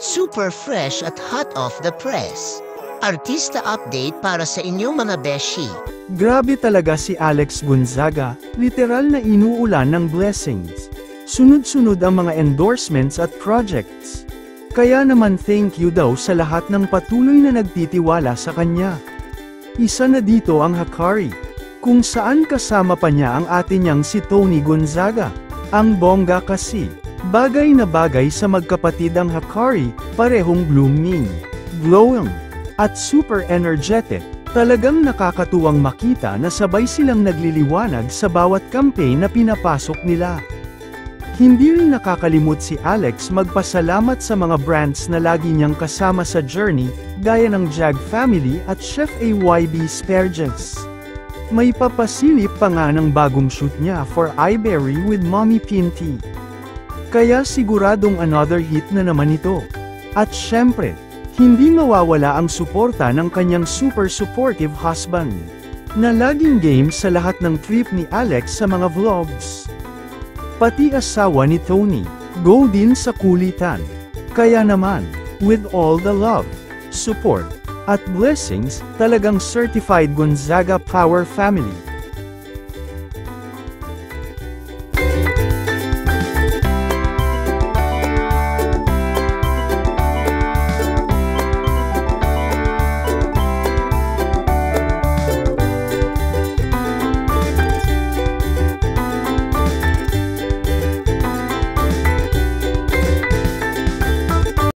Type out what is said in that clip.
Super fresh at hot off the press. Artista update para sa inyong mga beshi. Grabe talaga si Alex Gonzaga, literal na inuulan ng blessings. Sunod-sunod ang mga endorsements at projects. Kaya naman thank you daw sa lahat ng patuloy na nagtitiwala sa kanya. Isa na dito ang Hikari, kung saan kasama pa niya ang ate niyang si Tony Gonzaga. Ang bongga kasi, bagay na bagay sa magkapatid ang Hikari, parehong blooming, glowing, at super energetic. Talagang nakakatuwang makita na sabay silang nagliliwanag sa bawat campaign na pinapasok nila. Hindi rin nakakalimot si Alex magpasalamat sa mga brands na lagi niyang kasama sa journey, gaya ng Jag Family at Chef AYB Sperges. May papasilip pa nga ng bagong shoot niya for iBerry with Mommy Pinty. Kaya siguradong another hit na naman ito. At syempre, hindi mawawala ang suporta ng kanyang super supportive husband, na laging game sa lahat ng trip ni Alex sa mga vlogs. Pati asawa ni Tony, go din sa kulitan. Kaya naman, with all the love, support, at blessings, talagang certified Gonzaga Power Family.